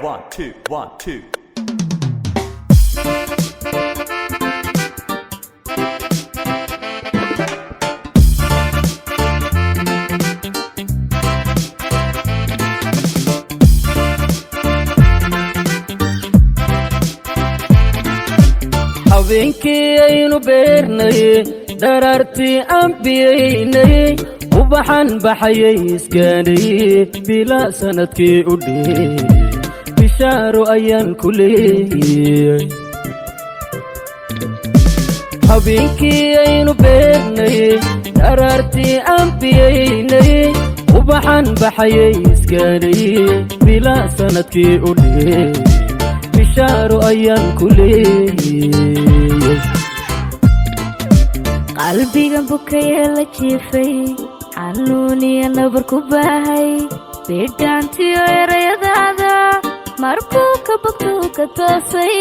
1 2 1 2 habeenkii aynu beernay daraartii aan biyaynay ubaxan baxayay iskaanay bilaa sanadkii u dheeyay bishaaro ayaan ku leeyay habeenkii aynu beernay daraartii aan biyaynay ubaxan baxayay iskaanay bilaa sanadkii u dheeyay bishaaro ayaan ku leeyay qalbigan bukaya la jiifay xanuuniya nabar ku baahay bidhaantiyo erayadaada markuu ka bogtuu ka toosay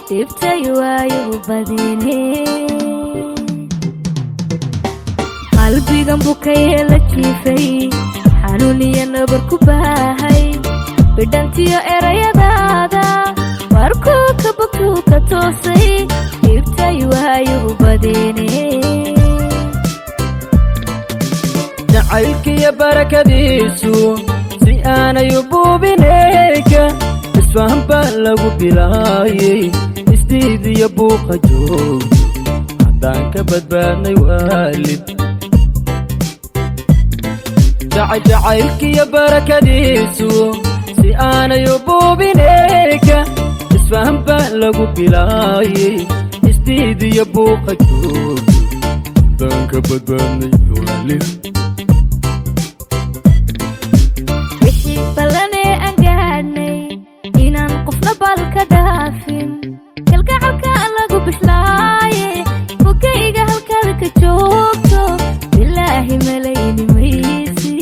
dhibtay waayuu badine qalbigan bukaya la jiifay xanuuniya nabar ku baahay bidhaantiyo erayadaada markuu ka bogtuu ka toosay dhibtay waayuu badine jacaylkiyo barakadiisu si aanay u buubinayka isfahan baa lagu bilaayay isdiidiyo buuqa joog haddaan ka badbaadnay waalid jacaylkiyo barakadiisu si aanay u buubinayka isfahan baa lagu bilaayay isdiidiyo buuqa joog haddaan ka badbaadnay waalid balane aan gaadhnay inaan qofna balka dhaafin kalgacalka lagu bislaaye fogayga halkaad ka joogto bilaahi malayni maysi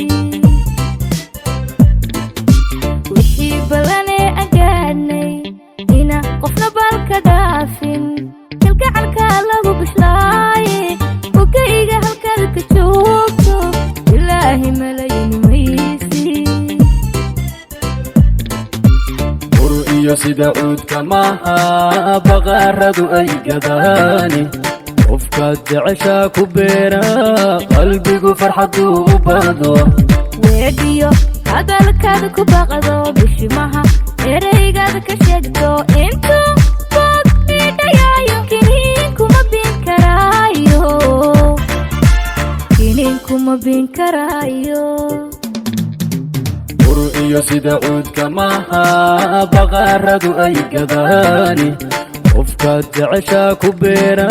wixii balane aan gaadhnay inaan qofna balka dhaafin kalgacalka lagu bislaaye fogayga halkaad ka joogto bilaahi malayni maysi iyo sida cuudka maaha baqaaradu ay gadaani qofkaad jeceshaa ku beera qalbigu farxaduu u bado weedhiyo hadalkaada ku baqdo bishimaha eraygaada ka sheegto intuu boog idhayaayo kiniin kuma bin karaayo kiniin kuma bin karaayo iyo sida cuudka maaha baqaaradu ay gadaani qofkaad jeceshaa ku beera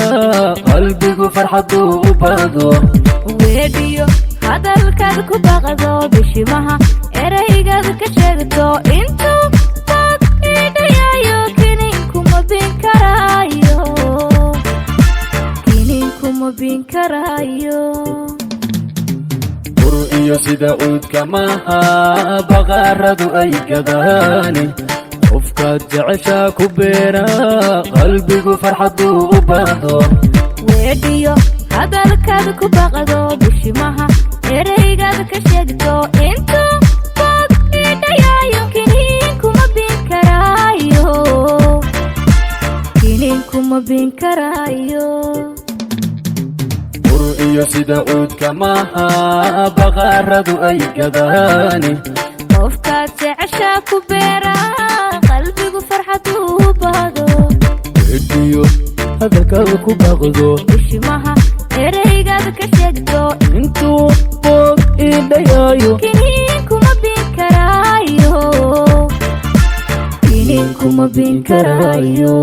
qalbigu farxaduu u bado weedhiyo hadalkaada ku baqdo bishimaha eraygaada ka sheegto intuu boog idhayaayo kiniin kuma bin karaayo kiniin kuma bin karaayo iyo sida cuudka maaha baqaaradu ay gadaani qofkaad jeceshaa ku beera qalbigu farxaduu u bado weedhiyo hadalkaada ku baqdo bishimaha eraygaada ka sheegto intuu boog idhayaayo kiniin kuma bin karaayo kiniin kuma bin karaayo iyo sida cuudka maaha baqaaradu ay gadaani qofkaad jeceshaa ku beera qalbigu farxaduu u bado weedhiyo hadalkaada ku baqdo bishimaha eraygaada ka sheegto intuu boog idhayaayo kiniin kuma bin karaayo kiniin kuma bin karaayo